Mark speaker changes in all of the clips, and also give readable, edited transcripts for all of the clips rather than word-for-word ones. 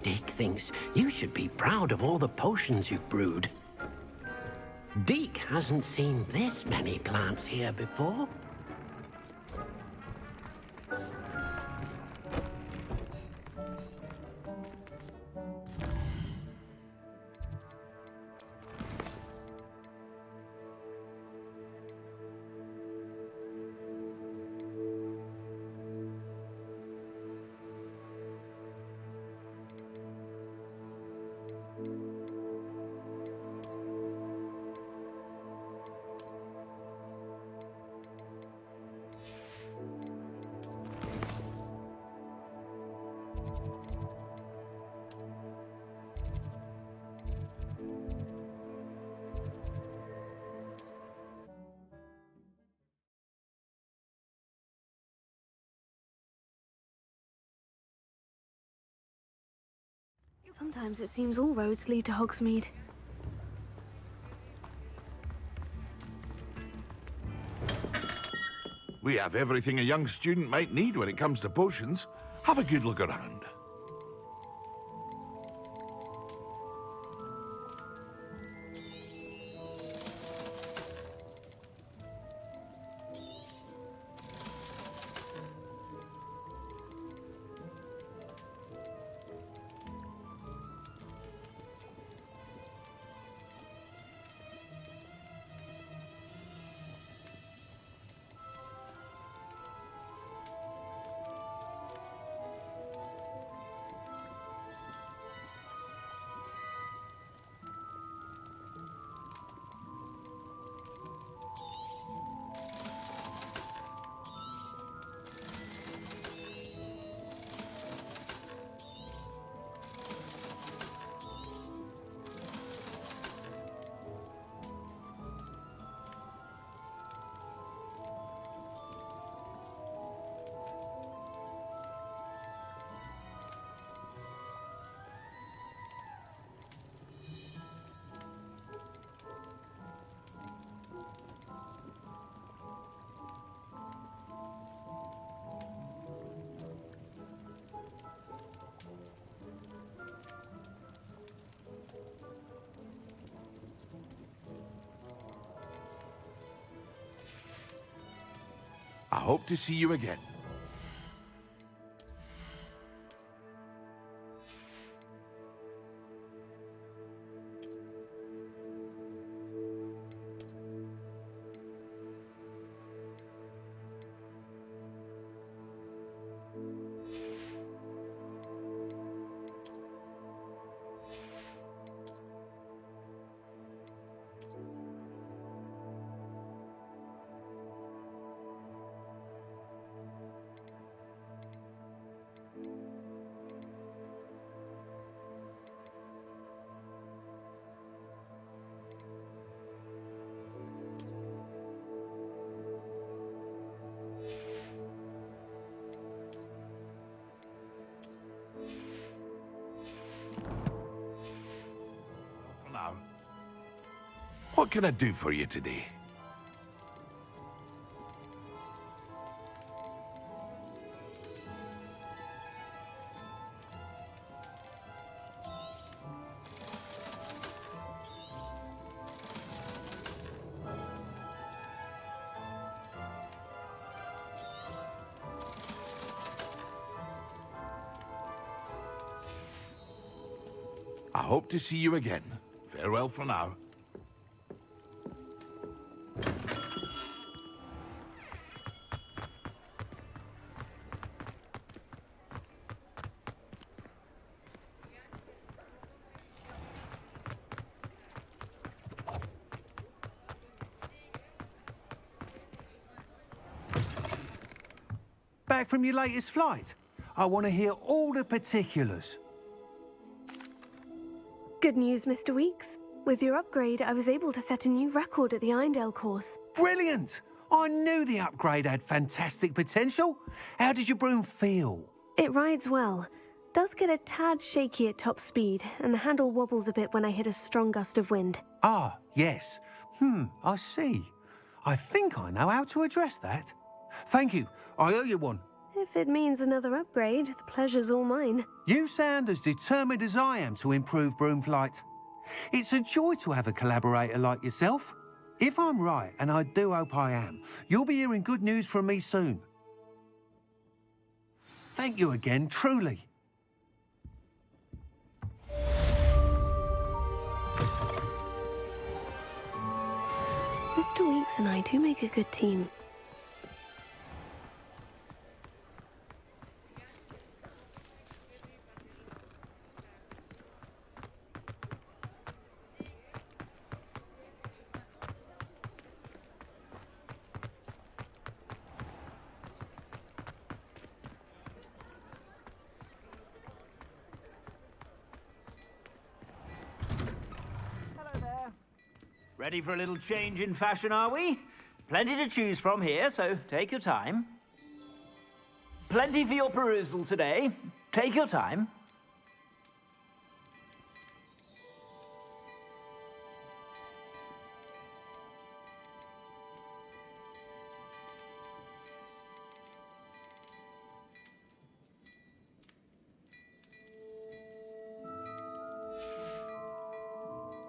Speaker 1: Dick thinks you should be proud of all the potions you've brewed. Deke hasn't seen this many plants here before.
Speaker 2: Sometimes it seems all roads lead to Hogsmeade.
Speaker 3: We have everything a young student might need when it comes to potions. Have a good look around. I hope to see you again. Now, what can I do for you today? I hope to see you again. Farewell for now.
Speaker 4: Back from your latest flight? I want to hear all the particulars.
Speaker 2: Good news, Mr. Weeks. With your upgrade, I was able to set a new record at the Irondale course.
Speaker 4: Brilliant! I knew the upgrade had fantastic potential. How did your broom feel?
Speaker 2: It rides well. Does get a tad shaky at top speed, and the handle wobbles a bit when I hit a strong gust of wind.
Speaker 4: Ah, yes. I see. I think I know how to address that. Thank you. I owe you one.
Speaker 2: If it means another upgrade, the pleasure's all mine.
Speaker 4: You sound as determined as I am to improve Broomflight. It's a joy to have a collaborator like yourself. If I'm right, and I do hope I am, you'll be hearing good news from me soon. Thank you again, truly.
Speaker 2: Mr. Weeks and I do make a good team.
Speaker 5: Ready for a little change in fashion, are we? Plenty to choose from here, so take your time. Plenty for your perusal today. Take your time.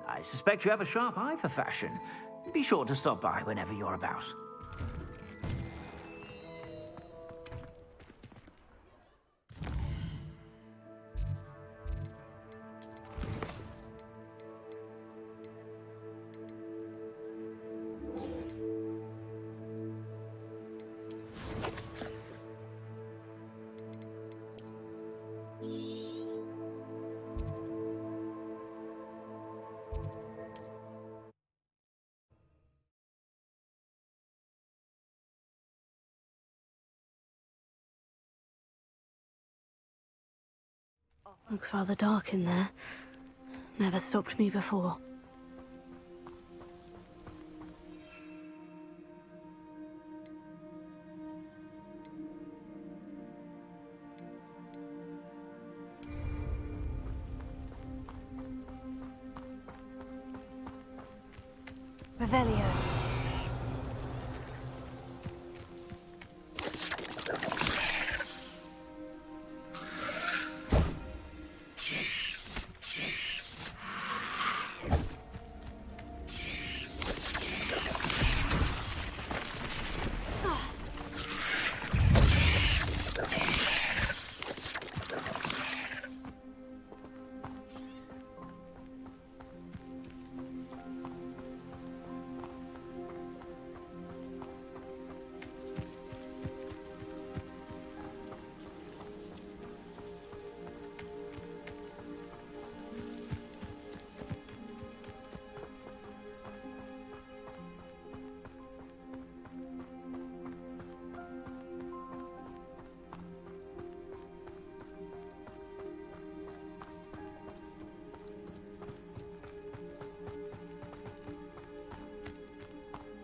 Speaker 5: I suspect you have a sharp eye for fashion. Be sure to stop by whenever you're about.
Speaker 2: Looks rather dark in there. Never stopped me before. Revelio.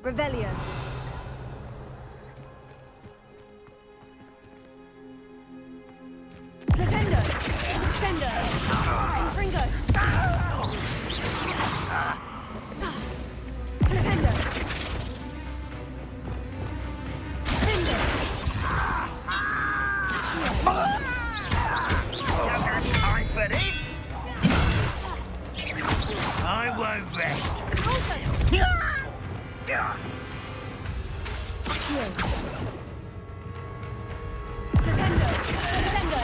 Speaker 2: Revelio. Flipendo. Sendo. Fringo. Flipendo. Fendo.
Speaker 5: Don't have time for this. I won't rest.
Speaker 2: Flipendo. Sendo.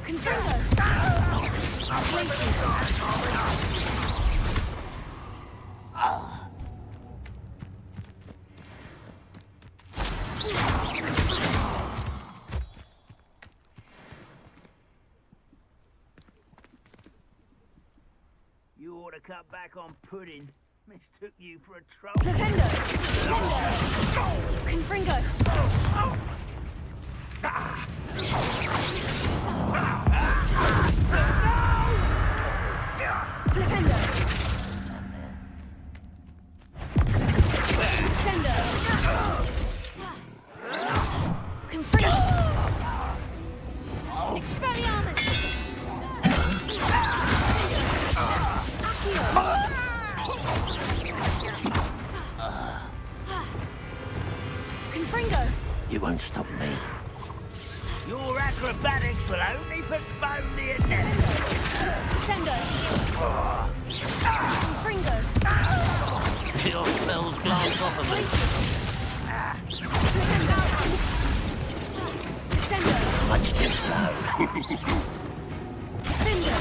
Speaker 2: Confringo.
Speaker 5: You ought to cut back on pudding. Mistook you for a troll.
Speaker 2: Flipendo. Sendo. Confringo. Flipendo. Sendo. Confringo. Expelliarmus. Accio. Confringo.
Speaker 1: You won't stop me.
Speaker 5: Your acrobatics will only postpone the inevitable.
Speaker 2: Sendo. Fringo.
Speaker 1: Your spells glance off of me.
Speaker 2: Sendo.
Speaker 1: Much too slow.
Speaker 2: Findo.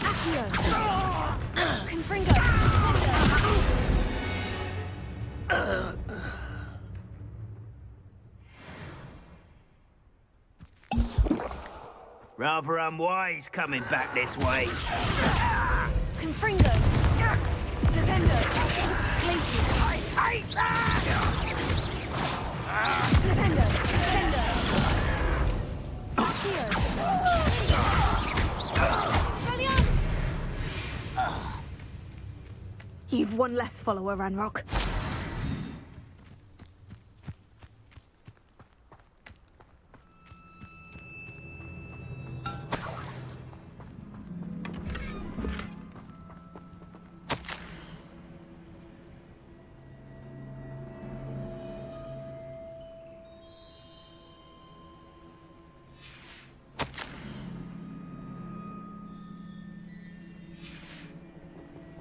Speaker 2: Accio. Confringo. Sendo.
Speaker 5: Rather unwise coming back this way.
Speaker 2: Confringo. Flipendo. Glacius.
Speaker 5: I hate that!
Speaker 2: Flipendo. Sendo. Accio. Expelliarmus. You've one less follower, Ranrock.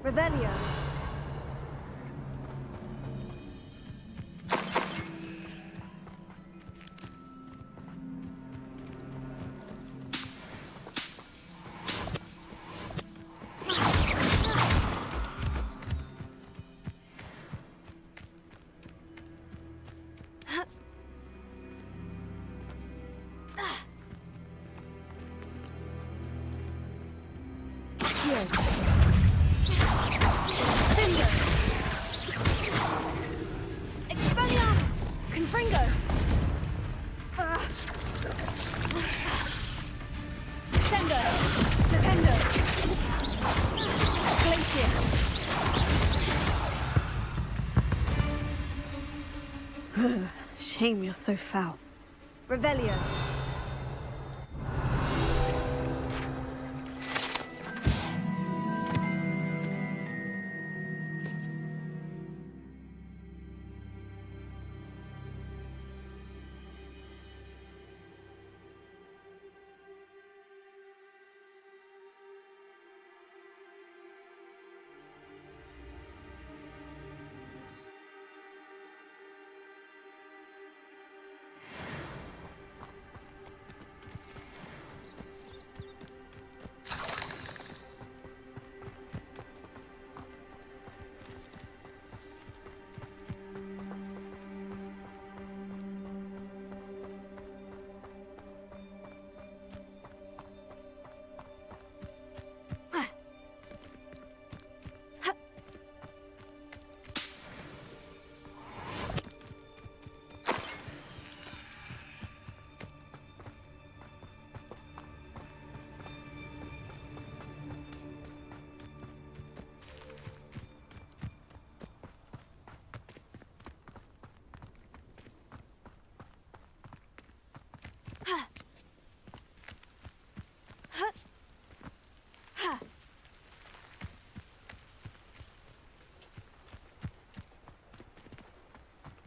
Speaker 2: Revelio. Expelliarmus! Confringo! Sendo! Flipendo! Glacius! Shame you're so foul. Revelio!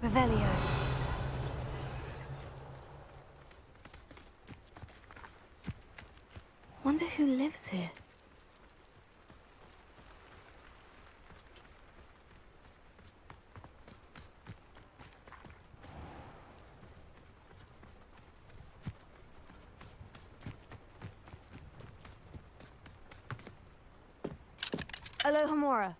Speaker 2: Revelio. Wonder who lives here. Alohomora.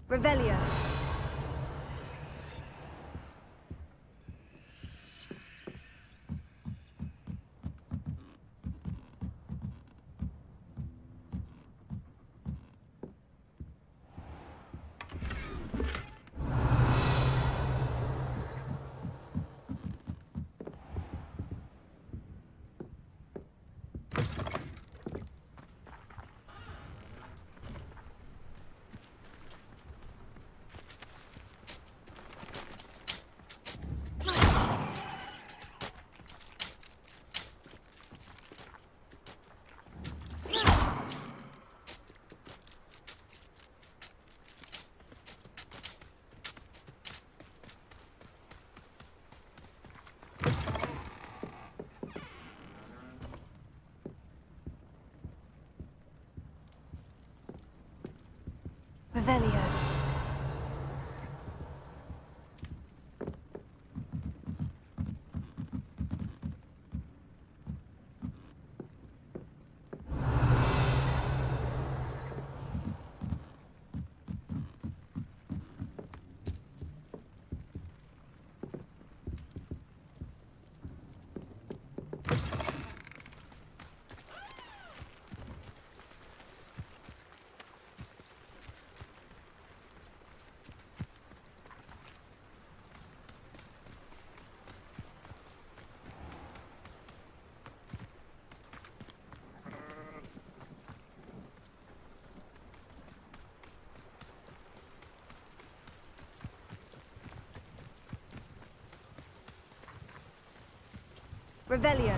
Speaker 2: Revelio. Revelio. Revelio.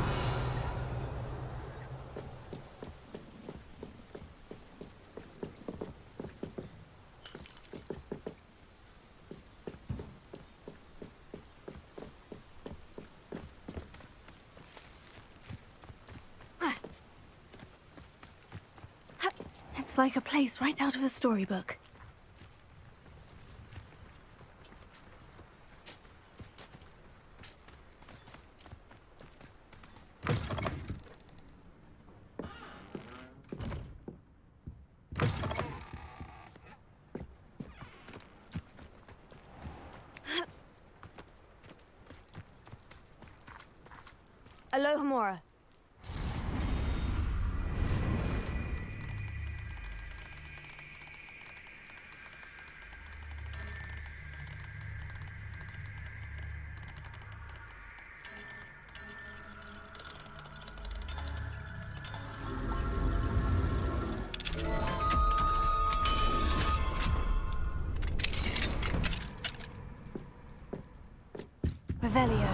Speaker 2: It's like a place right out of a storybook. Alohomora. Revelio.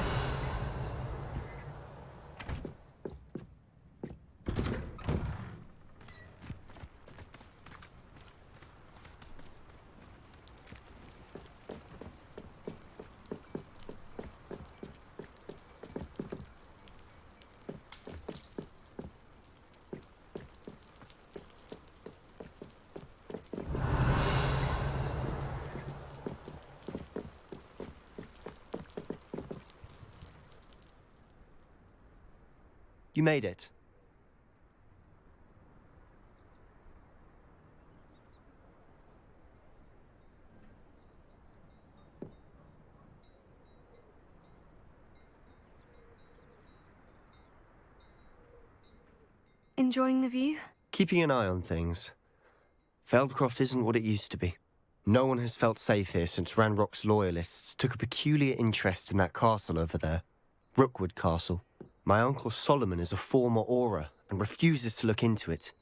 Speaker 6: You made it.
Speaker 2: Enjoying the view?
Speaker 6: Keeping an eye on things. Feldcroft isn't what it used to be. No one has felt safe here since Ranrock's loyalists took a peculiar interest in that castle over there. Rookwood Castle. My uncle Solomon is a former Auror and refuses to look into it,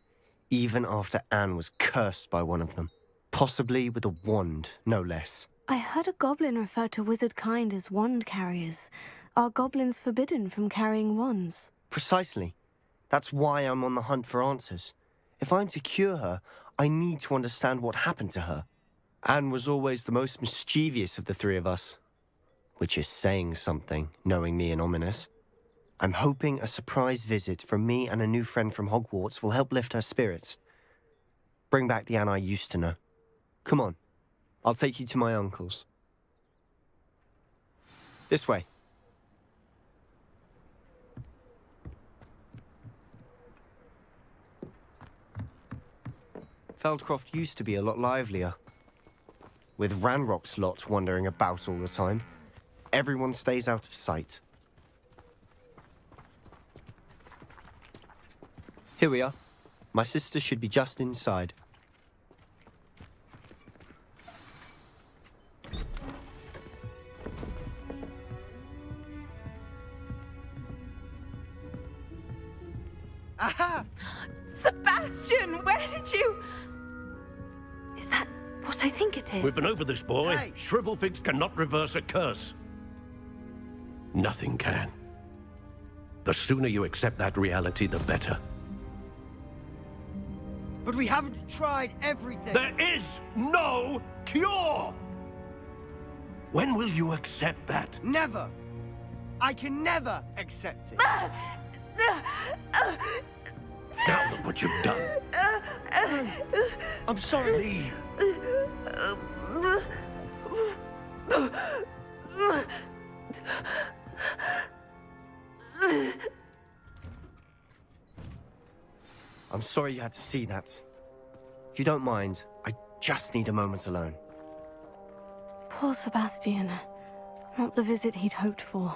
Speaker 6: even after Anne was cursed by one of them. Possibly with a wand, no less.
Speaker 2: I heard a goblin refer to wizard kind as wand carriers. Are goblins forbidden from carrying wands?
Speaker 6: Precisely. That's why I'm on the hunt for answers. If I'm to cure her, I need to understand what happened to her. Anne was always the most mischievous of the three of us. Which is saying something, knowing me and ominous. I'm hoping a surprise visit from me and a new friend from Hogwarts will help lift her spirits. Bring back the Anne I used to know. Come on, I'll take you to my uncle's. This way. Feldcroft used to be a lot livelier. With Ranrock's lot wandering about all the time, everyone stays out of sight. Here we are. My sister should be just inside.
Speaker 2: Aha! Sebastian, where did you... Is that what I think it is?
Speaker 7: We've been over this, boy.
Speaker 4: Hey.
Speaker 7: Shrivelfigs cannot reverse a curse. Nothing can. The sooner you accept that reality, the better.
Speaker 8: But we haven't tried everything.
Speaker 7: There is no cure! When will you accept that?
Speaker 8: Never. I can never accept it.
Speaker 7: Now look what you've done.
Speaker 8: I'm sorry.
Speaker 7: Leave.
Speaker 6: I'm sorry you had to see that. If you don't mind, I just need a moment alone.
Speaker 2: Poor Sebastian. Not the visit he'd hoped for.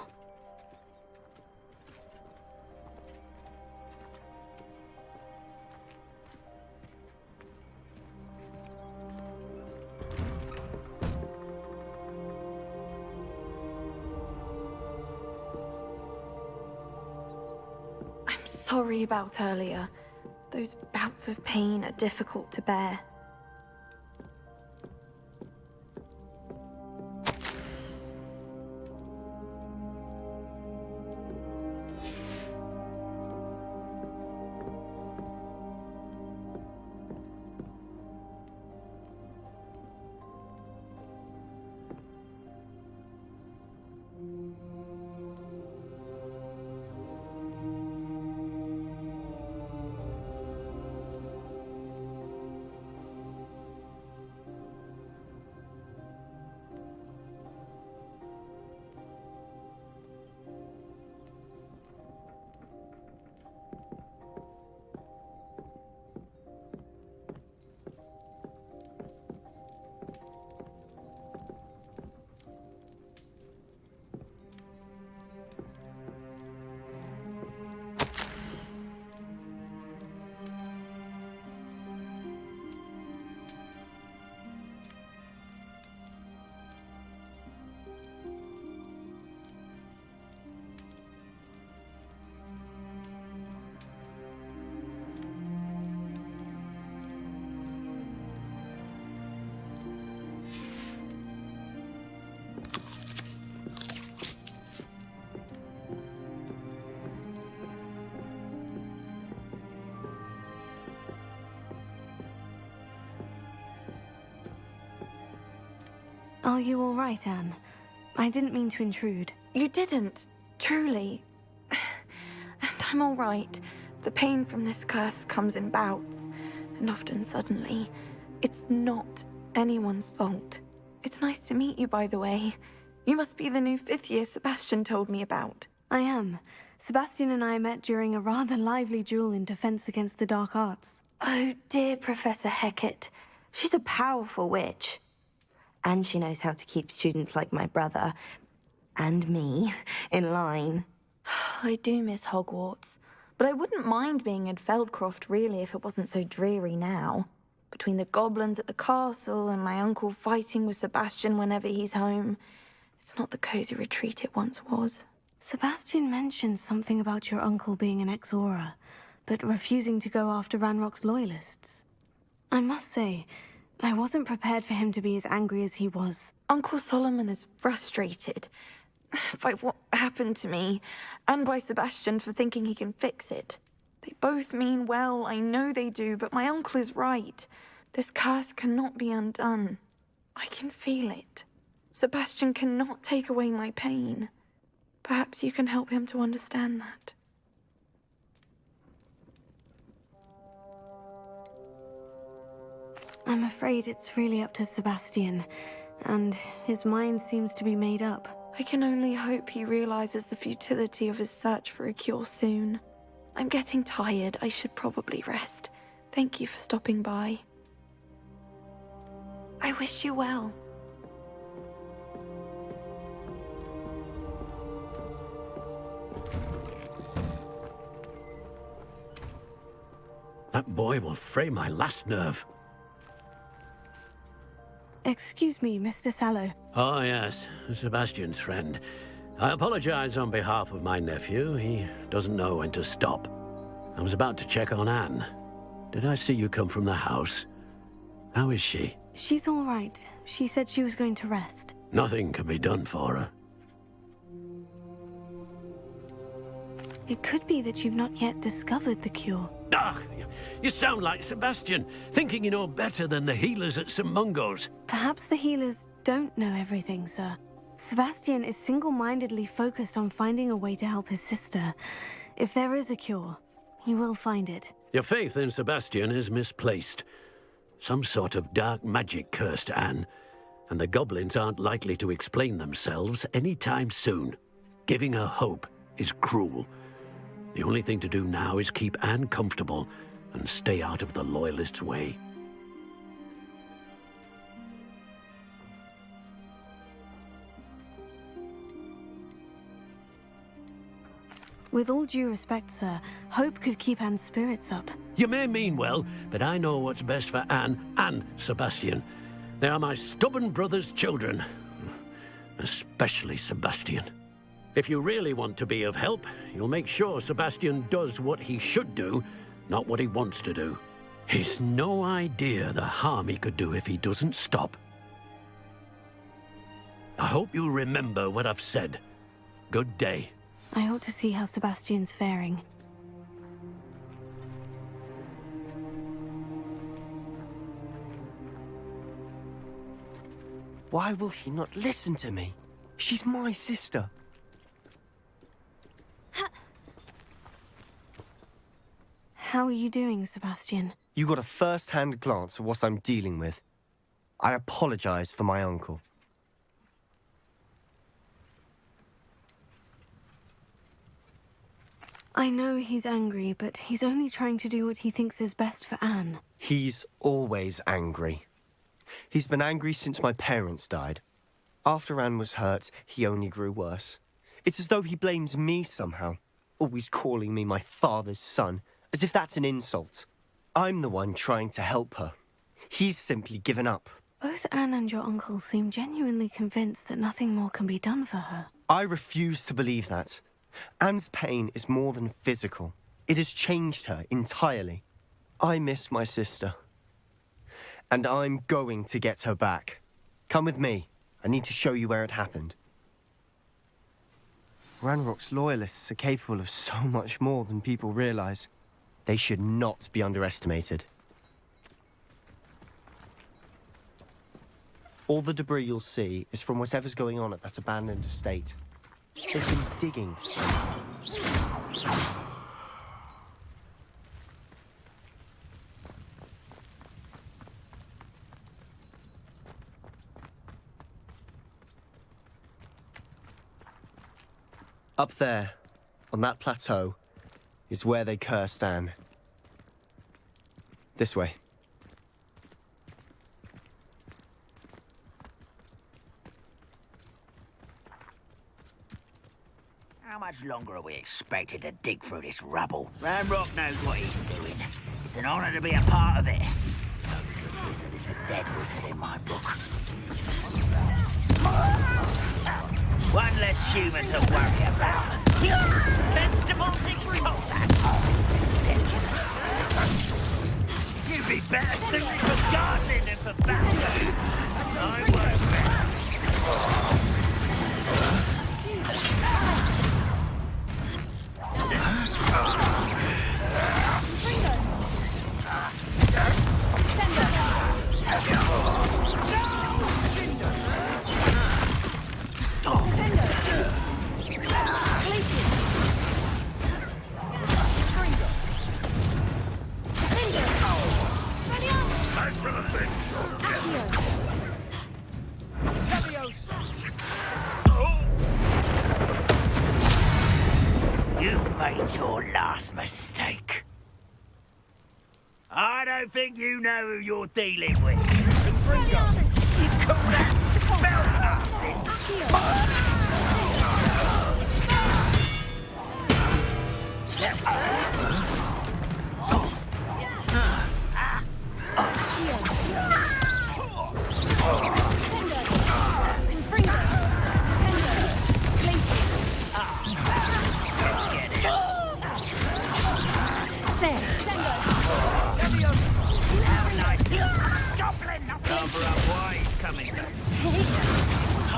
Speaker 9: I'm sorry about earlier. Those bouts of pain are difficult to bear.
Speaker 2: Are you all right, Anne? I didn't mean to intrude.
Speaker 9: You didn't, truly. And I'm all right. The pain from this curse comes in bouts, and often suddenly. It's not anyone's fault. It's nice to meet you, by the way. You must be the new 5th year Sebastian told me about.
Speaker 2: I am. Sebastian and I met during a rather lively duel in defense against the dark arts.
Speaker 9: Oh, dear Professor Hecat. She's a powerful witch. And she knows how to keep students like my brother, and me, in line. I do miss Hogwarts, but I wouldn't mind being in Feldcroft, really, if it wasn't so dreary now. Between the goblins at the castle and my uncle fighting with Sebastian whenever he's home, it's not the cozy retreat it once was.
Speaker 2: Sebastian mentioned something about your uncle being an ex-Auror, but refusing to go after Ranrock's loyalists. I must say, I wasn't prepared for him to be as angry as he was.
Speaker 9: Uncle Solomon is frustrated by what happened to me, and by Sebastian for thinking he can fix it. They both mean well, I know they do, but my uncle is right. This curse cannot be undone. I can feel it. Sebastian cannot take away my pain. Perhaps you can help him to understand that.
Speaker 2: I'm afraid it's really up to Sebastian, and his mind seems to be made up.
Speaker 9: I can only hope he realizes the futility of his search for a cure soon. I'm getting tired. I should probably rest. Thank you for stopping by. I wish you well.
Speaker 7: That boy will fray my last nerve.
Speaker 2: Excuse me, Mr. Sallow.
Speaker 7: Oh, yes, Sebastian's friend. I apologize on behalf of my nephew. He doesn't know when to stop. I was about to check on Anne. Did I see you come from the house? How is she?
Speaker 2: She's all right. She said she was going to rest.
Speaker 7: Nothing can be done for her.
Speaker 2: It could be that you've not yet discovered the cure.
Speaker 7: Ah, you sound like Sebastian, thinking you know better than the healers at St. Mungo's.
Speaker 2: Perhaps the healers don't know everything, sir. Sebastian is single-mindedly focused on finding a way to help his sister. If there is a cure, he will find it.
Speaker 7: Your faith in Sebastian is misplaced. Some sort of dark magic cursed Anne, and the goblins aren't likely to explain themselves anytime soon. Giving her hope is cruel. The only thing to do now is keep Anne comfortable and stay out of the Loyalists' way.
Speaker 2: With all due respect, sir, hope could keep Anne's spirits up.
Speaker 7: You may mean well, but I know what's best for Anne and Sebastian. They are my stubborn brother's children. Especially Sebastian. If you really want to be of help, you'll make sure Sebastian does what he should do, not what he wants to do. He's no idea the harm he could do if he doesn't stop. I hope you remember what I've said. Good day.
Speaker 2: I ought to see how Sebastian's faring.
Speaker 6: Why will he not listen to me? She's my sister.
Speaker 2: How are you doing, Sebastian?
Speaker 6: You got a first-hand glance at what I'm dealing with. I apologize for my uncle.
Speaker 2: I know he's angry, but he's only trying to do what he thinks is best for Anne.
Speaker 6: He's always angry. He's been angry since my parents died. After Anne was hurt, he only grew worse. It's as though he blames me somehow, always calling me my father's son, as if that's an insult. I'm the one trying to help her. He's simply given up.
Speaker 2: Both Anne and your uncle seem genuinely convinced that nothing more can be done for her.
Speaker 6: I refuse to believe that. Anne's pain is more than physical. It has changed her entirely. I miss my sister. And I'm going to get her back. Come with me. I need to show you where it happened. Ranrock's loyalists are capable of so much more than people realize. They should not be underestimated. All the debris you'll see is from whatever's going on at that abandoned estate. They've been digging for something. Up there, on that plateau, is where they cursed Anne. This way.
Speaker 5: How much longer are we expected to dig through this rubble? Ranrock knows what he's doing. It's an honor to be a part of it. No good wizard is a dead wizard in my book. One less human to worry about. Vegetables in combat. Ridiculous. You'd be better suited for gardening than for battle. I work best. You've made your last mistake. I don't think you know who you're dealing with. You call that spellcasting?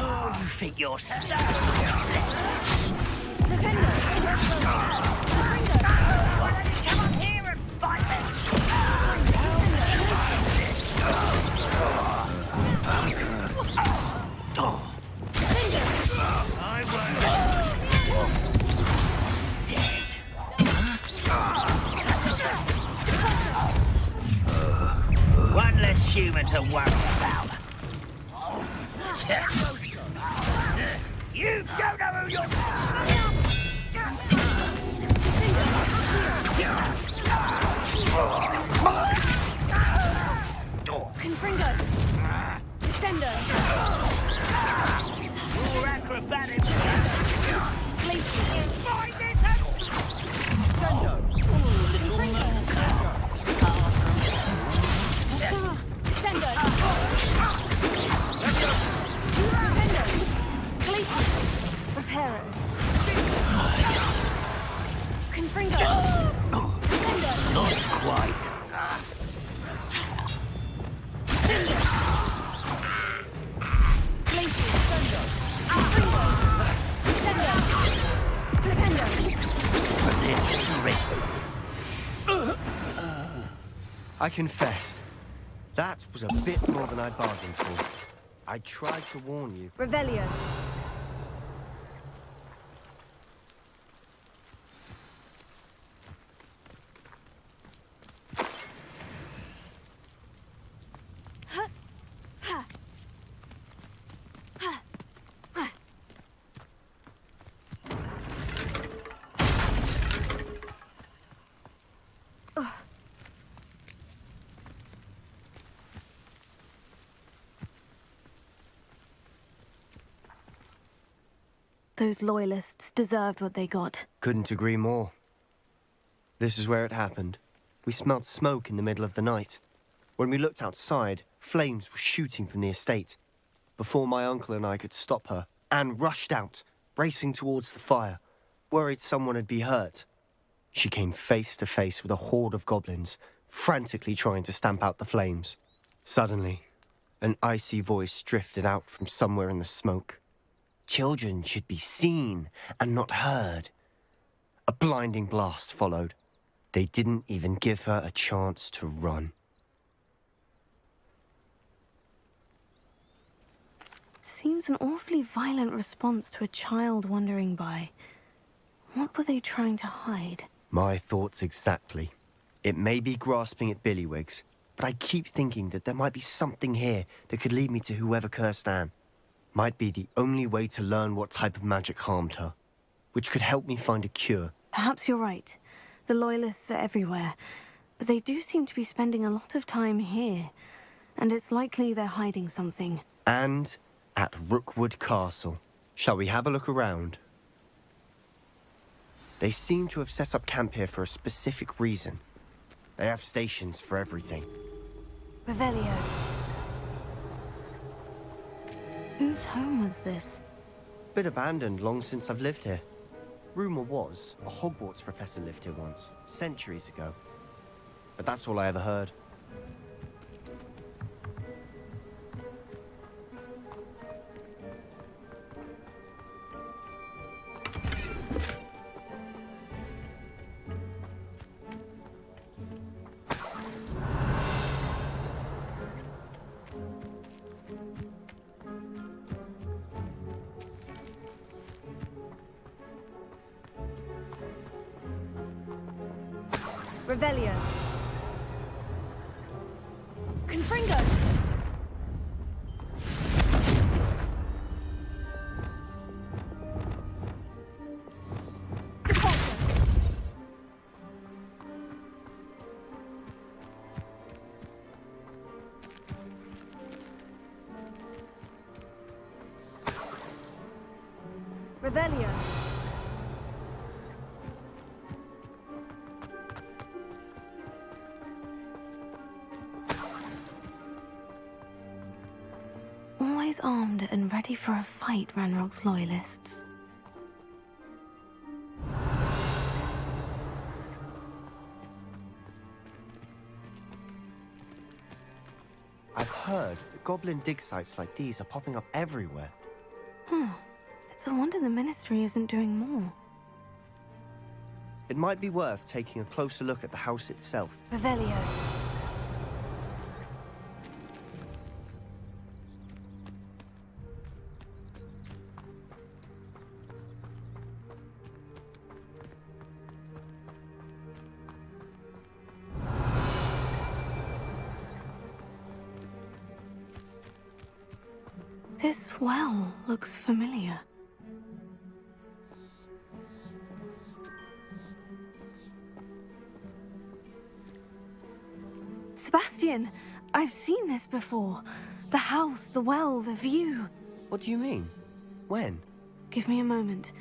Speaker 5: Oh, you think you're so... Come on here and fight I won't. Dead. One less human to worry about. You don't know who you're...
Speaker 2: Confringo! Descendo!
Speaker 5: More acrobatics!
Speaker 2: Glacier!
Speaker 5: Descendo!
Speaker 2: Descendo! Defendo! Glacier! Reparo! Confringo! Descendo!
Speaker 7: Not quite.
Speaker 2: Glacier! Confringo! Descendo! Flipendo!
Speaker 6: I confess, that was a bit more than I'd bargained for. I tried to warn you.
Speaker 2: Revelio! Those loyalists deserved what they got.
Speaker 6: Couldn't agree more. This is where it happened. We smelled smoke in the middle of the night. When we looked outside, flames were shooting from the estate. Before my uncle and I could stop her, Anne rushed out, racing towards the fire, worried someone had been hurt. She came face to face with a horde of goblins, frantically trying to stamp out the flames. Suddenly, an icy voice drifted out from somewhere in the smoke. Children should be seen and not heard. A blinding blast followed. They didn't even give her a chance to run.
Speaker 2: Seems an awfully violent response to a child wandering by. What were they trying to hide?
Speaker 6: My thoughts exactly. It may be grasping at billywhigs, but I keep thinking that there might be something here that could lead me to whoever cursed Anne. Might be the only way to learn what type of magic harmed her, which could help me find a cure.
Speaker 2: Perhaps you're right. The Loyalists are everywhere, but they do seem to be spending a lot of time here, and it's likely they're hiding something.
Speaker 6: And at Rookwood Castle. Shall we have a look around? They seem to have set up camp here for a specific reason. They have stations for everything.
Speaker 2: Revelio. Whose home was this?
Speaker 6: Been abandoned long since I've lived here. Rumour was, a Hogwarts professor lived here once, centuries ago. But that's all I ever heard.
Speaker 2: Revelio. Confringo. Defaulter. Revelio. Always armed and ready for a fight, Ranrock's loyalists.
Speaker 6: I've heard that goblin dig sites like these are popping up everywhere.
Speaker 2: It's a wonder the Ministry isn't doing more.
Speaker 6: It might be worth taking a closer look at the house itself.
Speaker 2: Revelio. This well looks familiar. Sebastian, I've seen this before. The house, the well, the view.
Speaker 6: What do you mean? When?
Speaker 2: Give me a moment.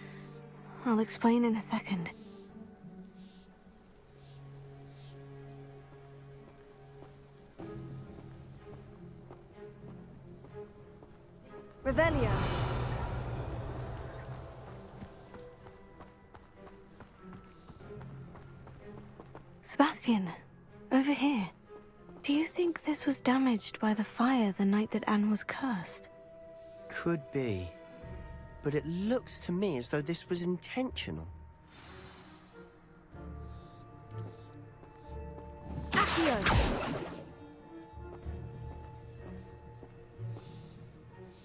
Speaker 2: I'll explain in a second. Revelio. Sebastian, over here. Do you think this was damaged by the fire the night that Anne was cursed?
Speaker 6: Could be. But it looks to me as though this was intentional.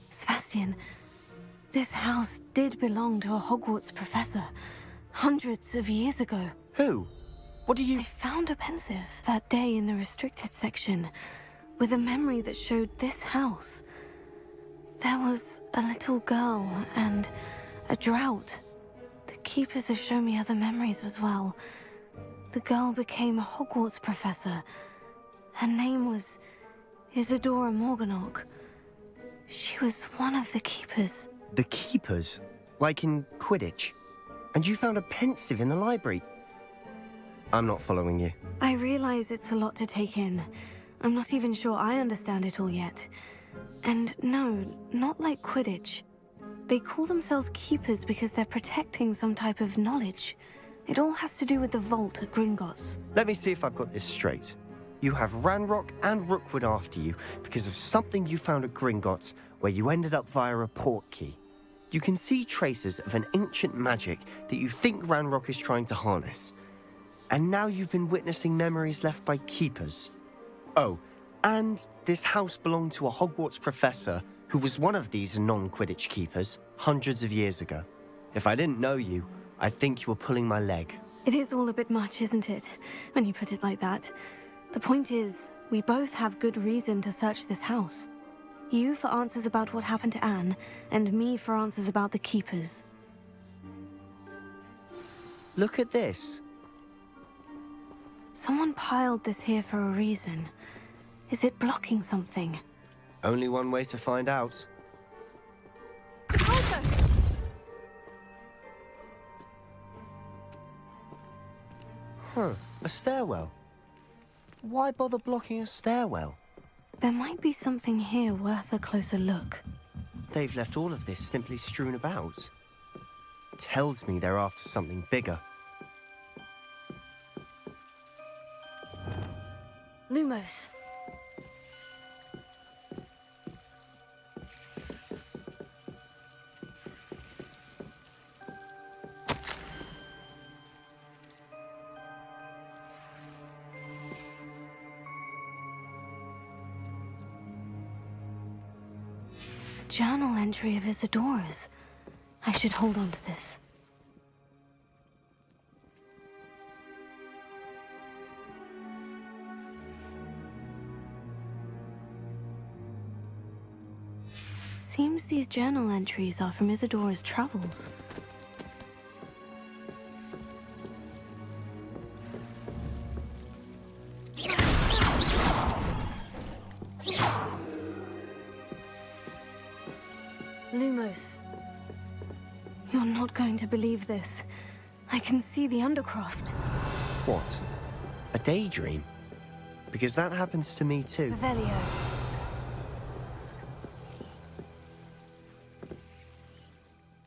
Speaker 2: Sebastian, this house did belong to a Hogwarts professor hundreds of years ago.
Speaker 6: Who? What do you...
Speaker 2: I found a pensive that day in the restricted section with a memory that showed this house. There was a little girl and a drought. The keepers have shown me other memories as well. The girl became a Hogwarts professor. Her name was Isadora Morganach. She was one of the keepers.
Speaker 6: The keepers? Like in Quidditch? And you found a pensive in the library? I'm not following you.
Speaker 2: I realize it's a lot to take in. I'm not even sure I understand it all yet. And no, not like Quidditch. They call themselves keepers because they're protecting some type of knowledge. It all has to do with the vault at Gringotts.
Speaker 6: Let me see if I've got this straight. You have Ranrock and Rookwood after you because of something you found at Gringotts where you ended up via a portkey. You can see traces of an ancient magic that you think Ranrock is trying to harness. And now you've been witnessing memories left by keepers. Oh, and this house belonged to a Hogwarts professor who was one of these non-Quidditch keepers hundreds of years ago. If I didn't know you, I'd think you were pulling my leg.
Speaker 2: It is all a bit much, isn't it, when you put it like that? The point is, we both have good reason to search this house. You for answers about what happened to Anne, and me for answers about the keepers.
Speaker 6: Look at this.
Speaker 2: Someone piled this here for a reason. Is it blocking something?
Speaker 6: Only one way to find out. Huh, a stairwell. Why bother blocking a stairwell?
Speaker 2: There might be something here worth a closer look.
Speaker 6: They've left all of this simply strewn about. Tells me they're after something bigger.
Speaker 2: Lumos. A journal entry of Isadora's. I should hold on to this. Seems these journal entries are from Isadora's travels. Lumos. You're not going to believe this. I can see the Undercroft.
Speaker 6: What? A daydream? Because that happens to me too.
Speaker 2: Revelio.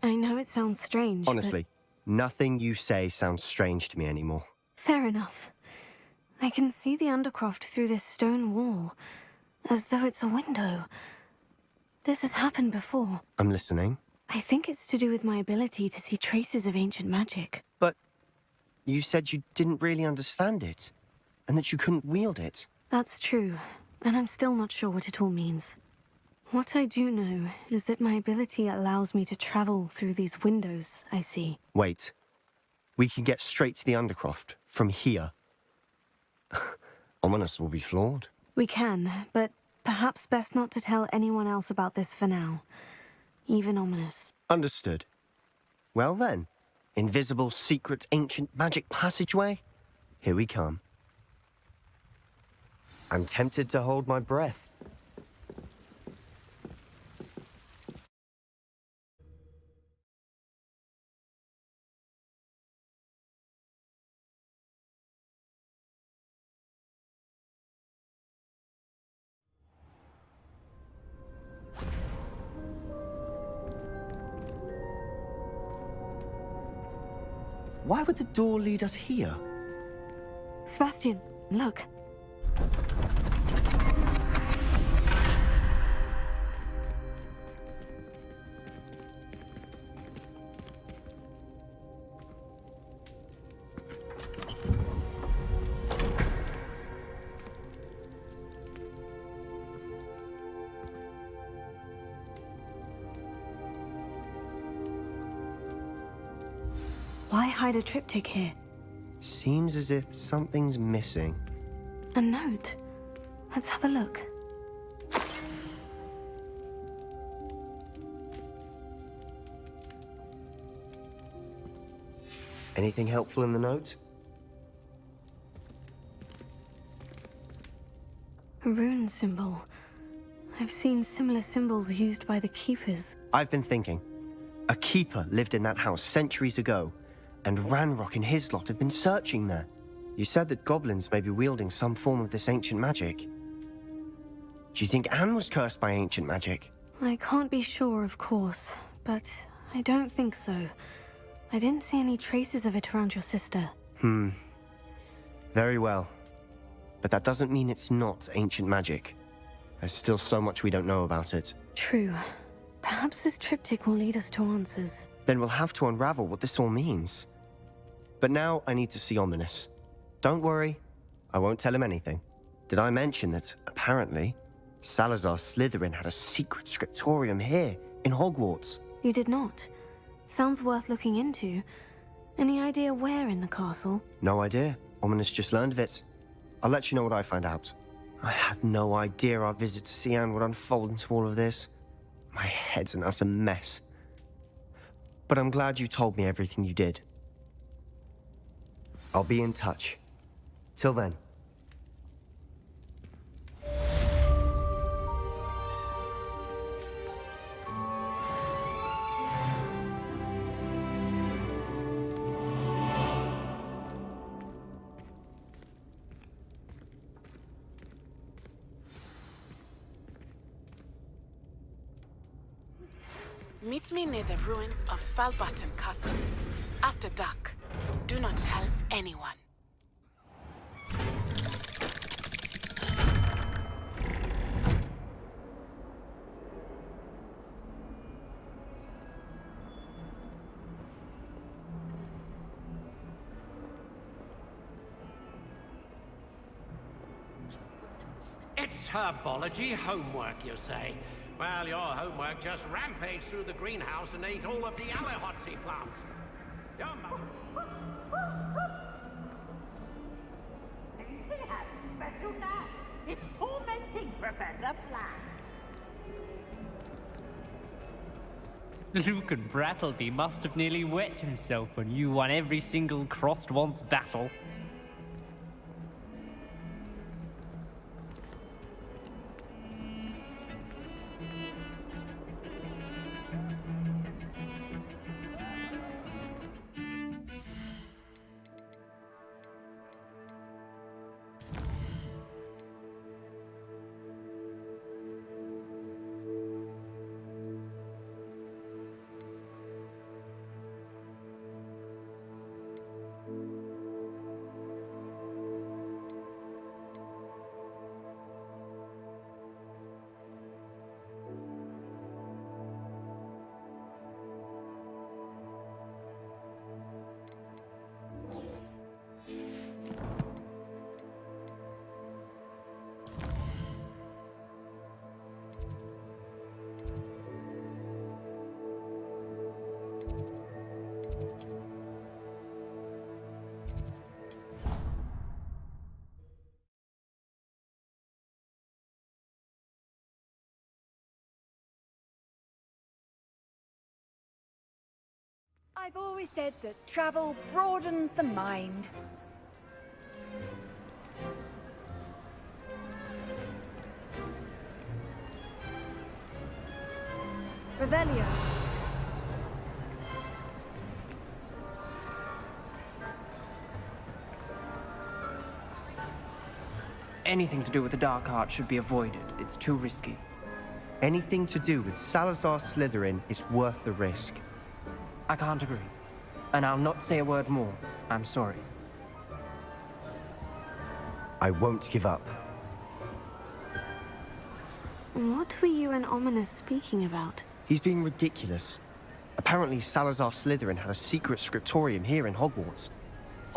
Speaker 2: I know it sounds strange,
Speaker 6: Honestly, nothing you say sounds strange to me anymore.
Speaker 2: Fair enough. I can see the Undercroft through this stone wall, as though it's a window. This has happened before.
Speaker 6: I'm listening.
Speaker 2: I think it's to do with my ability to see traces of ancient magic.
Speaker 6: But you said you didn't really understand it, and that you couldn't wield it.
Speaker 2: That's true, and I'm still not sure what it all means. What I do know is that my ability allows me to travel through these windows I see.
Speaker 6: Wait. We can get straight to the Undercroft from here. Ominous will be flawed.
Speaker 2: We can, but Perhaps best not to tell anyone else about this for now. Even ominous.
Speaker 6: Understood. Well then, invisible, secret, ancient magic passageway? Here we come. I'm tempted to hold my breath. Why would the door lead us here?
Speaker 2: Sebastian, look. Why hide a triptych here?
Speaker 6: Seems as if something's missing.
Speaker 2: A note. Let's have a look.
Speaker 6: Anything helpful in the note?
Speaker 2: A rune symbol. I've seen similar symbols used by the keepers.
Speaker 6: I've been thinking. A keeper lived in that house centuries ago, and Ranrock and his lot have been searching there. You said that goblins may be wielding some form of this ancient magic. Do you think Anne was cursed by ancient magic?
Speaker 2: I can't be sure, of course, but I don't think so. I didn't see any traces of it around your sister.
Speaker 6: Very well. But that doesn't mean it's not ancient magic. There's still so much we don't know about it.
Speaker 2: True. Perhaps this triptych will lead us to answers.
Speaker 6: Then we'll have to unravel what this all means. But now I need to see Ominous. Don't worry, I won't tell him anything. Did I mention that, apparently, Salazar Slytherin had a secret scriptorium here in Hogwarts?
Speaker 2: You did not. Sounds worth looking into. Any idea where in the castle?
Speaker 6: No idea. Ominous just learned of it. I'll let you know what I find out. I had no idea our visit to see Anne would unfold into all of this. My head's an utter mess. But I'm glad you told me everything you did. I'll be in touch. Till then.
Speaker 10: Meet me near the ruins of Falbottom Castle. After dark. Do not tell anyone.
Speaker 7: It's herbology homework, you say? Well, your homework just rampaged through the greenhouse and ate all of the Allahotsy plants.
Speaker 11: Anything happens special now? It's tormenting Professor Black.
Speaker 12: Luke and Brattleby must have nearly wet himself when you won every single crossed once battle.
Speaker 13: I've always said that travel broadens the mind. Revelio.
Speaker 14: Anything to do with the dark art should be avoided. It's too risky.
Speaker 6: Anything to do with Salazar Slytherin is worth the risk.
Speaker 14: I can't agree. And I'll not say a word more. I'm sorry.
Speaker 6: I won't give up.
Speaker 2: What were you and Ominous speaking about?
Speaker 6: He's being ridiculous. Apparently Salazar Slytherin had a secret scriptorium here in Hogwarts.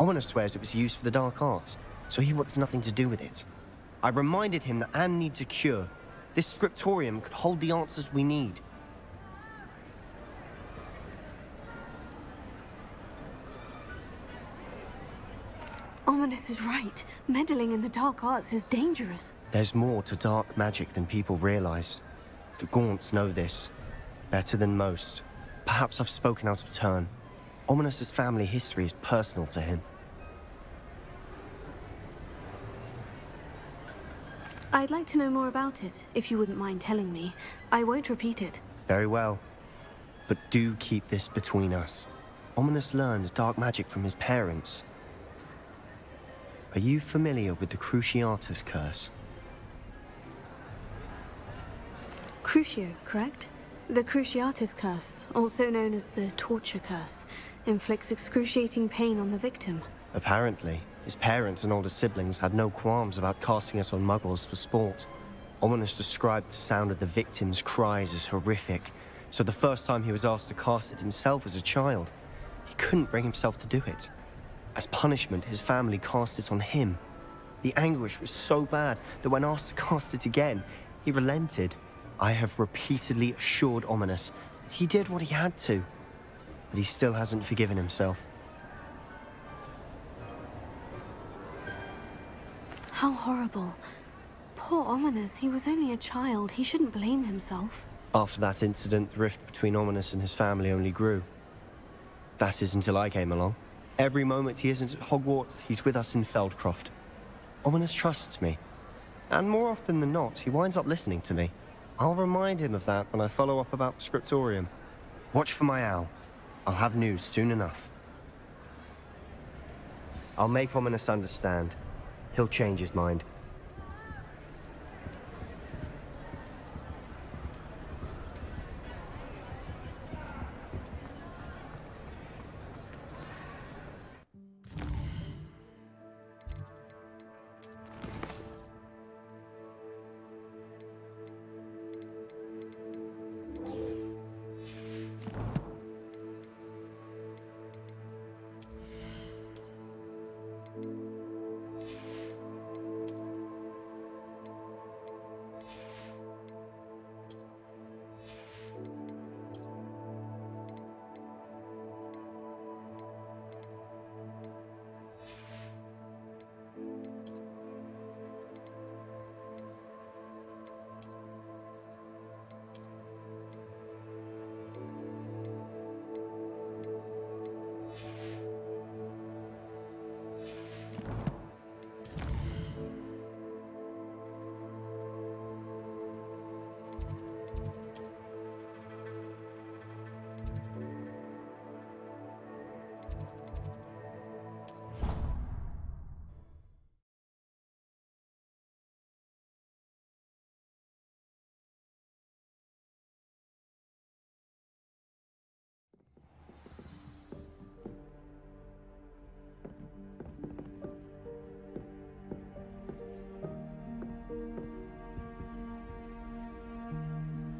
Speaker 6: Ominous swears it was used for the dark arts, so he wants nothing to do with it. I reminded him that Anne needs a cure. This scriptorium could hold the answers we need.
Speaker 2: Ominous is right. Meddling in the dark arts is dangerous.
Speaker 6: There's more to dark magic than people realize. The Gaunts know this. Better than most. Perhaps I've spoken out of turn. Ominous's family history is personal to him.
Speaker 2: I'd like to know more about it, if you wouldn't mind telling me. I won't repeat it.
Speaker 6: Very well. But do keep this between us. Ominous learned dark magic from his parents. Are you familiar with the Cruciatus Curse?
Speaker 2: Crucio, correct? The Cruciatus Curse, also known as the Torture Curse, inflicts excruciating pain on the victim.
Speaker 6: Apparently, his parents and older siblings had no qualms about casting it on muggles for sport. Ominous described the sound of the victim's cries as horrific, so the first time he was asked to cast it himself as a child, he couldn't bring himself to do it. As punishment, his family cast it on him. The anguish was so bad that when asked to cast it again, he relented. I have repeatedly assured Ominous that he did what he had to, but he still hasn't forgiven himself.
Speaker 2: How horrible. Poor Ominous, he was only a child. He shouldn't blame himself.
Speaker 6: After that incident, the rift between Ominous and his family only grew. That is until I came along. Every moment he isn't at Hogwarts, he's with us in Feldcroft. Ominous trusts me. And more often than not, he winds up listening to me. I'll remind him of that when I follow up about the scriptorium. Watch for my owl. I'll have news soon enough. I'll make Ominous understand. He'll change his mind.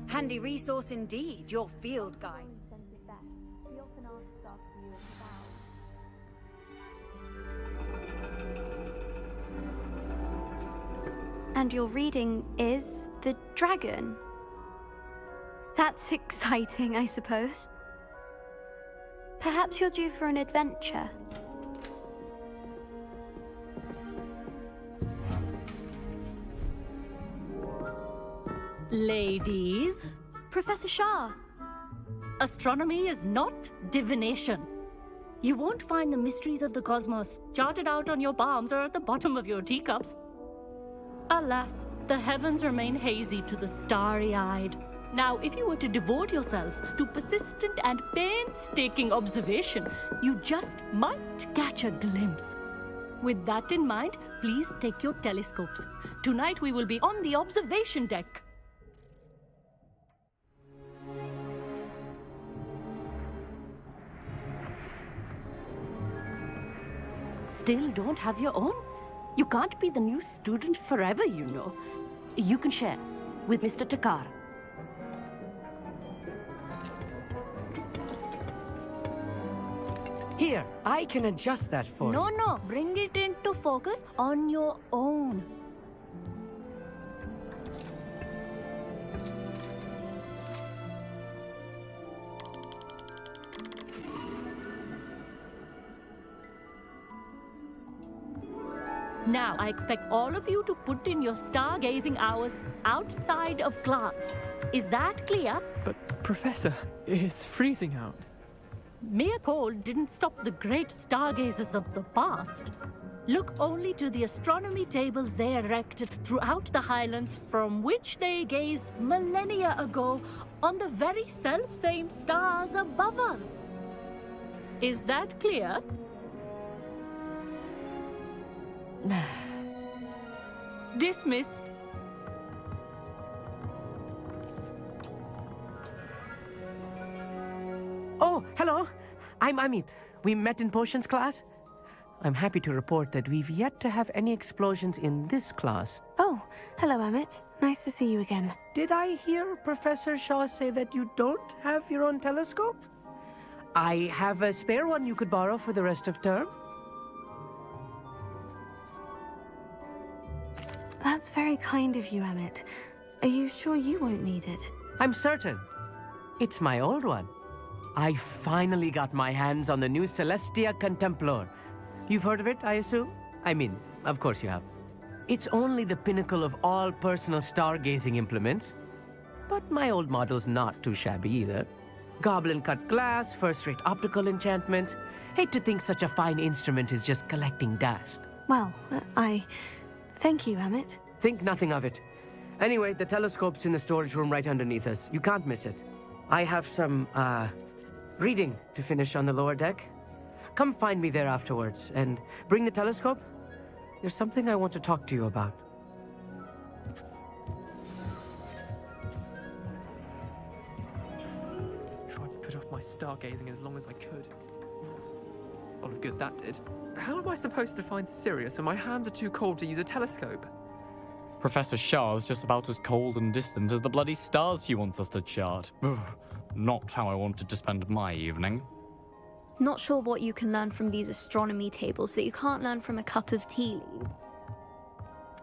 Speaker 13: Handy resource indeed, your field guide.
Speaker 15: And your reading is The Dragon. That's exciting, I suppose. Perhaps you're due for an adventure.
Speaker 16: Ladies?
Speaker 15: Professor Shah.
Speaker 16: astronomy is not divination. You won't find the mysteries of the cosmos charted out on your palms or at the bottom of your teacups. Alas, the heavens remain hazy to the starry-eyed. Now, if you were to devote yourselves to persistent and painstaking observation, you just might catch a glimpse. With that in mind, please take your telescopes. Tonight we will be on the observation deck. Still don't have your own? You can't be the new student forever, you know. You can share with Mr. Takar.
Speaker 14: Here, I can adjust that for you.
Speaker 16: No, bring it into focus on your own. Now, I expect all of you to put in your stargazing hours outside of class. Is that clear?
Speaker 17: But, Professor, it's freezing out.
Speaker 16: Mere cold didn't stop the great stargazers of the past. Look only to the astronomy tables they erected throughout the highlands from which they gazed millennia ago on the very self-same stars above us. Is that clear? Dismissed.
Speaker 14: Oh, hello. I'm Amit. We met in potions class. I'm happy to report that we've yet to have any explosions in this class.
Speaker 2: Oh, hello, Amit. Nice to see you again.
Speaker 14: Did I hear Professor Shaw say that you don't have your own telescope? I have a spare one you could borrow for the rest of term.
Speaker 2: That's very kind of you, Amit. Are you sure you won't need it?
Speaker 14: I'm certain. It's my old one. I finally got my hands on the new Celestia Contemplar. You've heard of it, I assume? I mean, of course you have. It's only the pinnacle of all personal stargazing implements. But my old model's not too shabby either. Goblin-cut glass, first-rate optical enchantments. Hate to think such a fine instrument is just collecting dust.
Speaker 2: Well, thank you, Amit.
Speaker 14: Think nothing of it. Anyway, the telescope's in the storage room right underneath us. You can't miss it. I have some, reading to finish on the lower deck. Come find me there afterwards, and bring the telescope. There's something I want to talk to you about.
Speaker 17: Tried to put off my stargazing as long as I could. A lot of good that did. How am I supposed to find Sirius when my hands are too cold to use a telescope?
Speaker 18: Professor Shah's just about as cold and distant as the bloody stars she wants us to chart. Ugh, not how I wanted to spend my evening.
Speaker 15: Not sure what you can learn from these astronomy tables that you can't learn from a cup of tea leaf.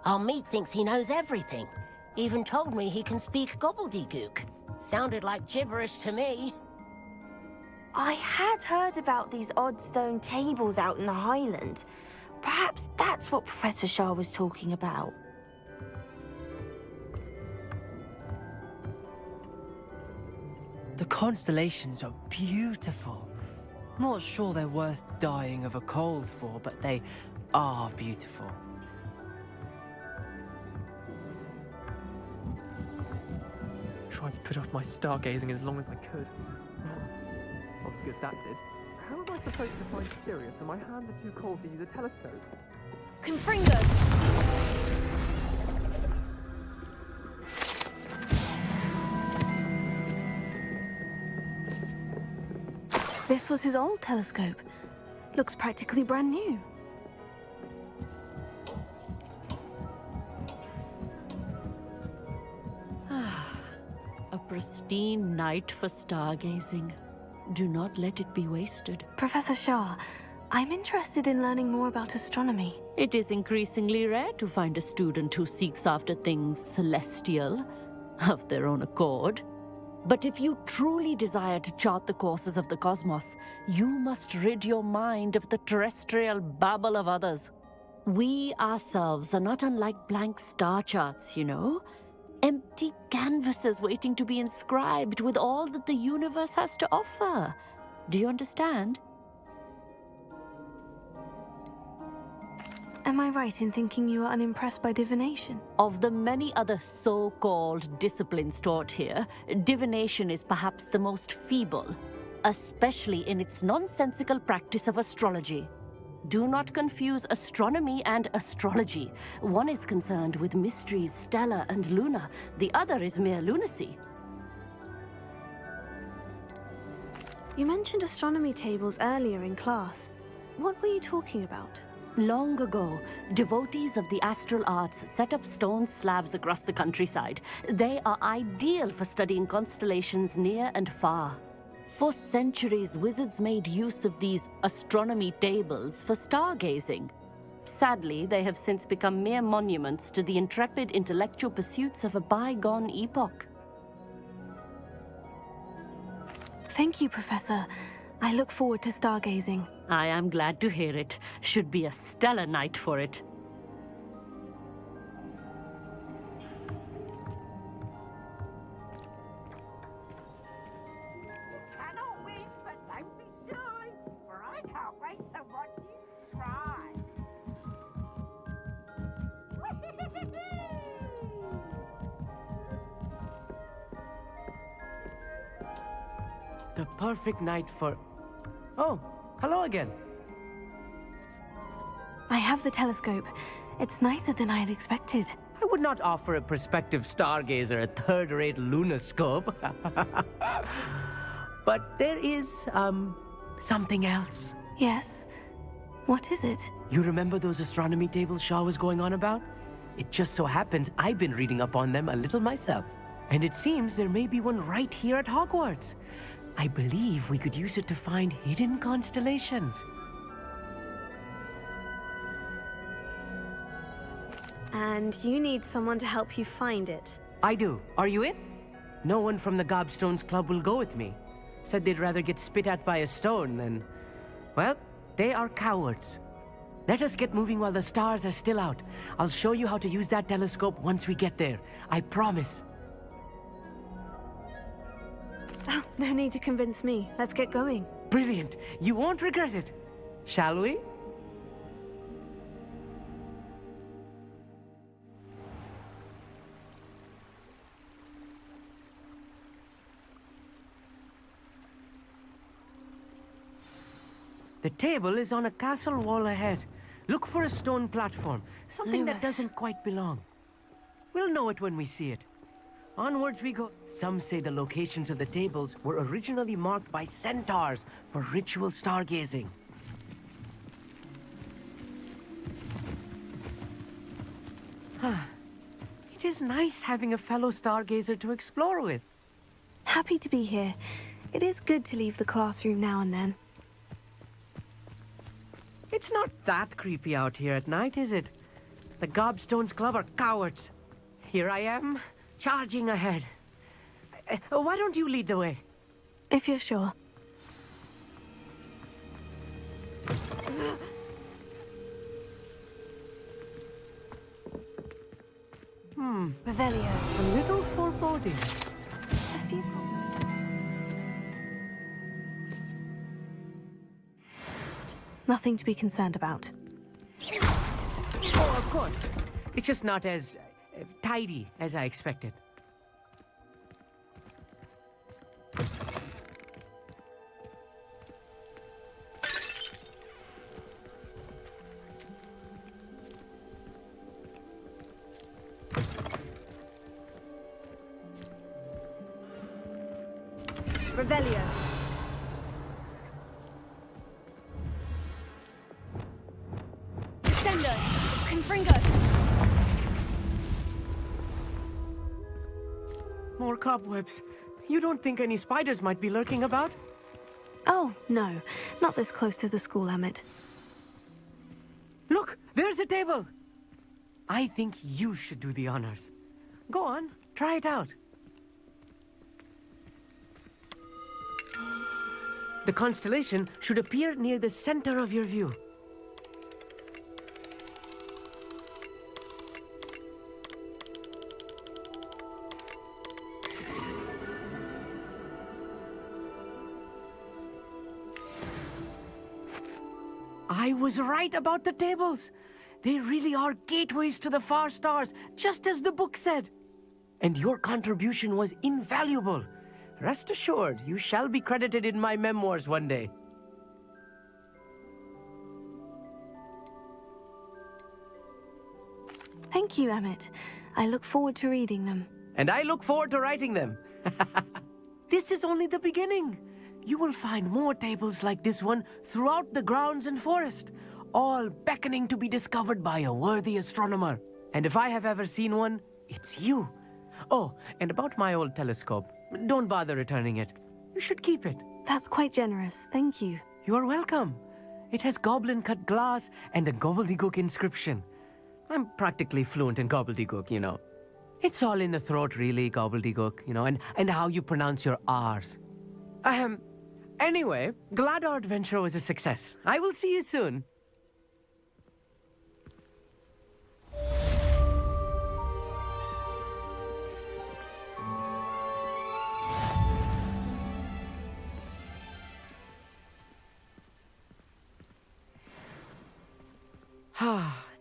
Speaker 19: Our meat thinks he knows everything. Even told me he can speak gobbledygook. Sounded like gibberish to me.
Speaker 9: I had heard about these odd stone tables out in the Highlands. Perhaps that's what Professor Shah was talking about.
Speaker 14: The constellations are beautiful. Not sure they're worth dying of a cold for, but they are beautiful.
Speaker 17: Tried to put off my stargazing as long as I could. What good that did. How am I supposed to find Sirius when my hands are too cold to use a telescope?
Speaker 9: Confringo!
Speaker 2: This was his old telescope. Looks practically brand new.
Speaker 16: A pristine night for stargazing. Do not let it be wasted.
Speaker 2: Professor Shah, I'm interested in learning more about astronomy.
Speaker 16: It is increasingly rare to find a student who seeks after things celestial of their own accord. But if you truly desire to chart the courses of the cosmos, you must rid your mind of the terrestrial babble of others. We ourselves are not unlike blank star charts, you know. Empty canvases waiting to be inscribed with all that the universe has to offer. Do you understand?
Speaker 2: Am I right in thinking you are unimpressed by divination?
Speaker 16: Of the many other so-called disciplines taught here, divination is perhaps the most feeble, especially in its nonsensical practice of astrology. Do not confuse astronomy and astrology. One is concerned with mysteries stellar and lunar. The other is mere lunacy.
Speaker 2: You mentioned astronomy tables earlier in class. What were you talking about?
Speaker 16: Long ago, devotees of the astral arts set up stone slabs across the countryside. They are ideal for studying constellations near and far. For centuries, wizards made use of these astronomy tables for stargazing. Sadly, they have since become mere monuments to the intrepid intellectual pursuits of a bygone epoch.
Speaker 2: Thank you, Professor. I look forward to stargazing.
Speaker 16: I am glad to hear it. Should be a stellar night for it.
Speaker 11: Cannot win, but don't be shy, for I can't wait to watch you try.
Speaker 14: The perfect night for... Oh, hello again.
Speaker 2: I have the telescope. It's nicer than I had expected.
Speaker 14: I would not offer a prospective stargazer a third-rate lunoscope. But there is, something else.
Speaker 2: Yes? What is it?
Speaker 14: You remember those astronomy tables Shaw was going on about? It just so happens I've been reading up on them a little myself. And it seems there may be one right here at Hogwarts. I believe we could use it to find hidden constellations.
Speaker 2: And you need someone to help you find it.
Speaker 14: I do. Are you in? No one from the Gobstones Club will go with me. Said they'd rather get spit at by a stone than... Well, they are cowards. Let us get moving while the stars are still out. I'll show you how to use that telescope once we get there. I promise.
Speaker 2: Oh, no need to convince me. Let's get going.
Speaker 14: Brilliant. You won't regret it. Shall we? The table is on a castle wall ahead. Look for a stone platform, something that doesn't quite belong. We'll know it when we see it. Onwards we go. Some say the locations of the tables were originally marked by centaurs for ritual stargazing. It is nice having a fellow stargazer to explore with.
Speaker 2: Happy to be here. It is good to leave the classroom now and then.
Speaker 14: It's not that creepy out here at night, is it? The Gobstones Club are cowards. Here I am, charging ahead. Why don't you lead the way?
Speaker 2: If you're sure. Revelio.
Speaker 14: A little foreboding.
Speaker 2: Nothing to be concerned about.
Speaker 14: Oh, of course. It's just not as tidy as I expected.
Speaker 2: Revelio.
Speaker 16: Descender! Confringo!
Speaker 14: More cobwebs. You don't think any spiders might be lurking about?
Speaker 2: Oh, no. Not this close to the school, Emmett.
Speaker 14: Look, there's a table. I think you should do the honors. Go on, try it out. The constellation should appear near the center of your view. I was right about the tables. They really are gateways to the far stars, just as the book said. And your contribution was invaluable. Rest assured, you shall be credited in my memoirs one day.
Speaker 2: Thank you, Emmett. I look forward to reading them.
Speaker 14: And I look forward to writing them. This is only the beginning. You will find more tables like this one throughout the grounds and forest, all beckoning to be discovered by a worthy astronomer. And if I have ever seen one, it's you. Oh, and about my old telescope, don't bother returning it. You should keep it.
Speaker 2: That's quite generous, thank you.
Speaker 14: You are welcome. It has goblin-cut glass and a gobbledygook inscription. I'm practically fluent in gobbledygook, you know. It's all in the throat, really, gobbledygook, you know, and how you pronounce your R's. Anyway, glad our adventure was a success. I will see you soon.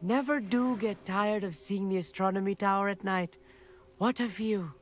Speaker 14: Never do get tired of seeing the astronomy tower at night. What a view.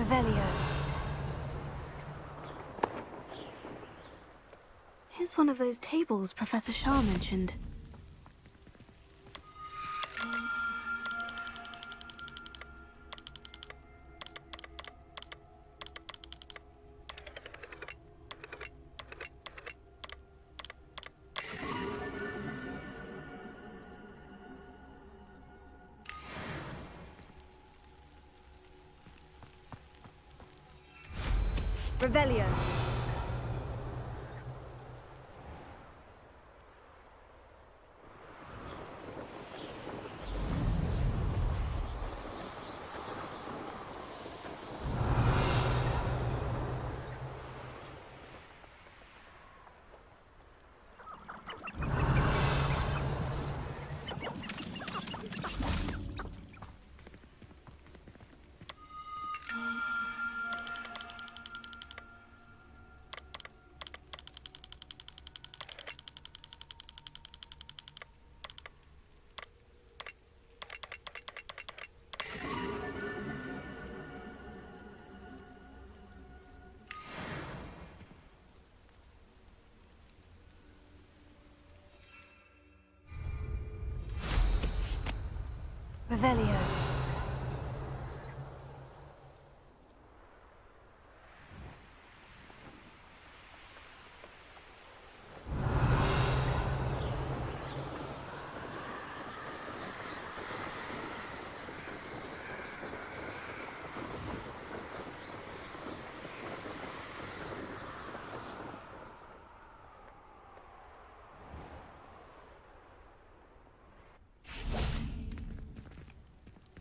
Speaker 2: Revelio. Here's one of those tables Professor Shah mentioned. Revelio. Revelio.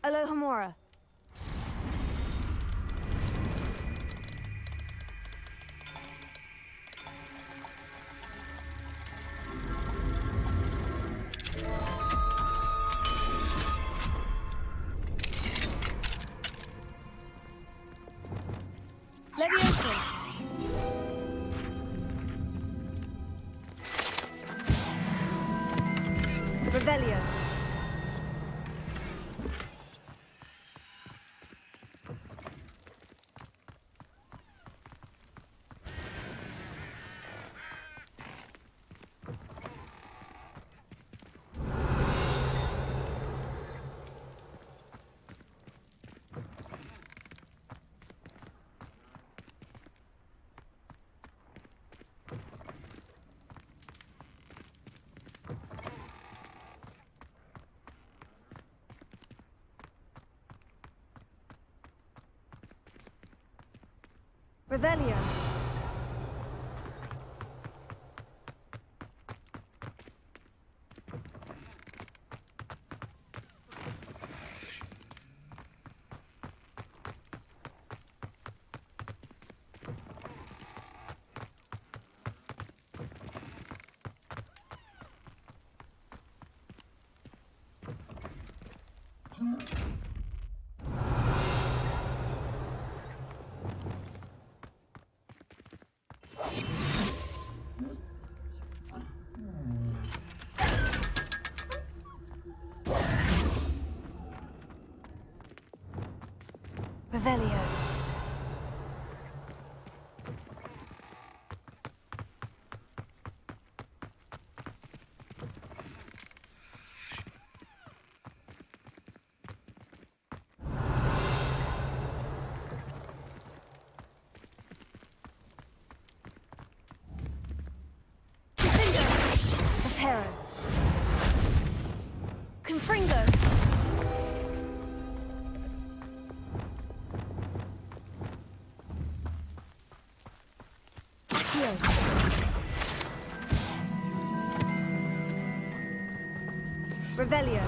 Speaker 2: Alohomora. Leviosa. Revelio. Revelio. Revelio. Reparo. Confringo. Revelio.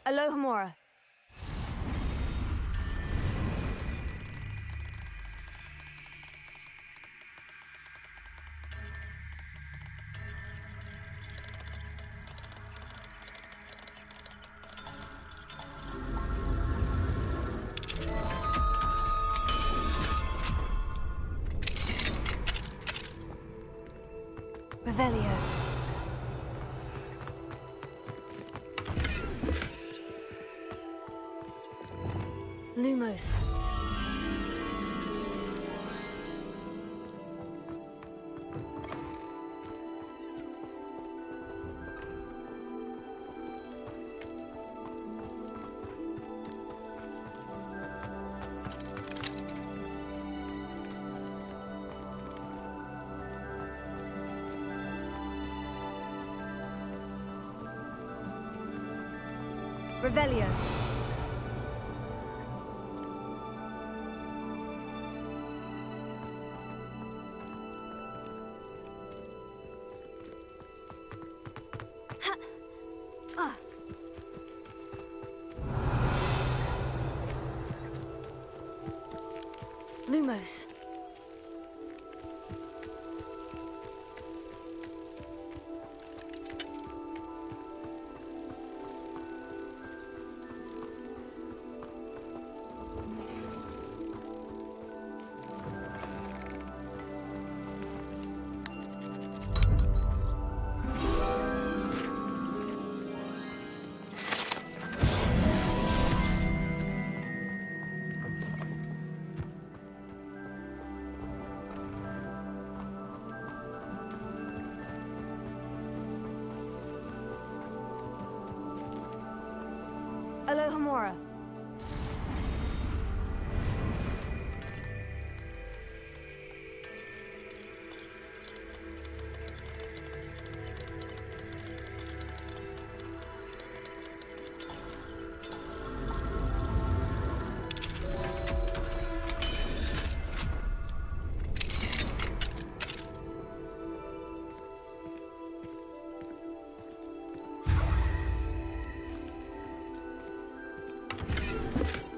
Speaker 2: Alohomora. Revelio.
Speaker 9: Lumos. Revelio. Lumos. Alohomora.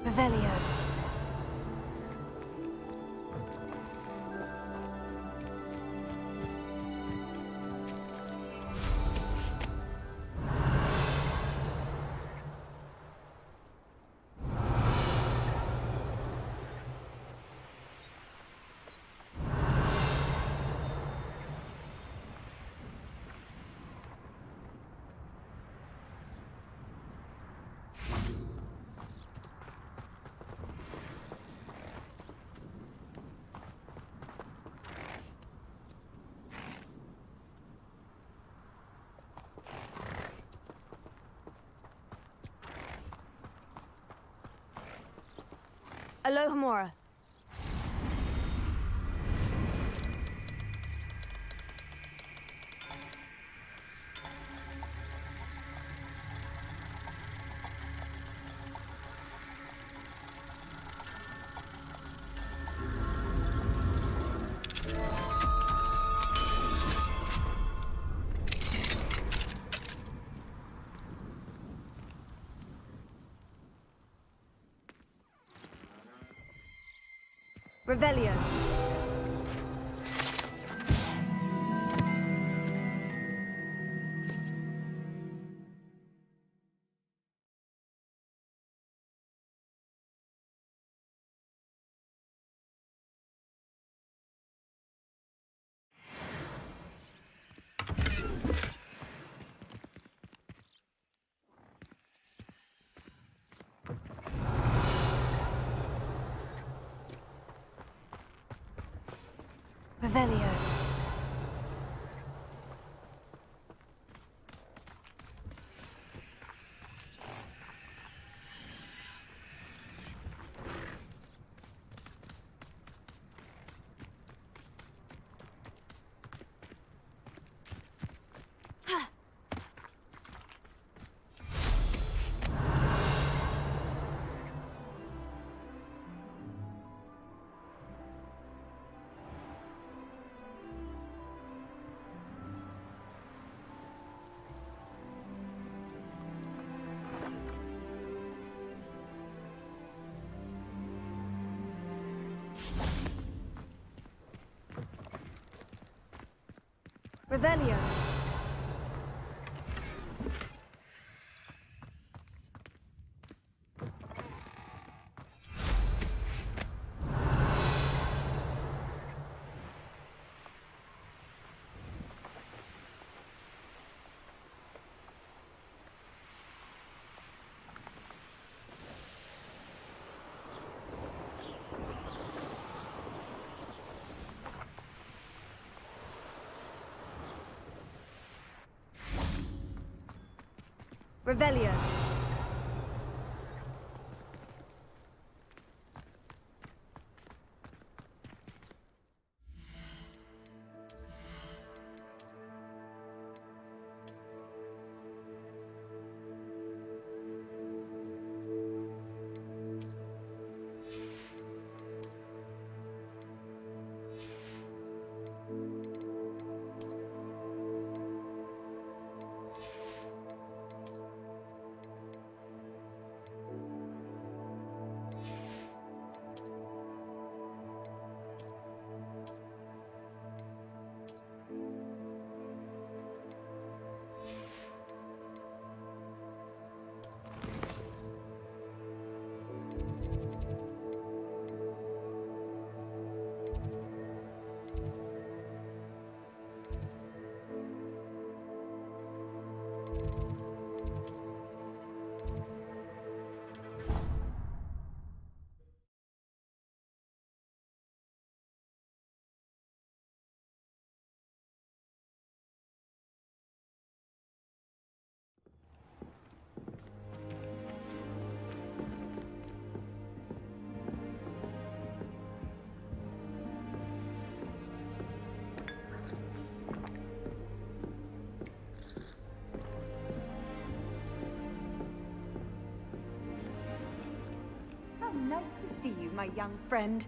Speaker 9: Revelio. Alohomora. Revelio. Revelio. Revelio.
Speaker 13: Revelio. How nice to see you, my young friend.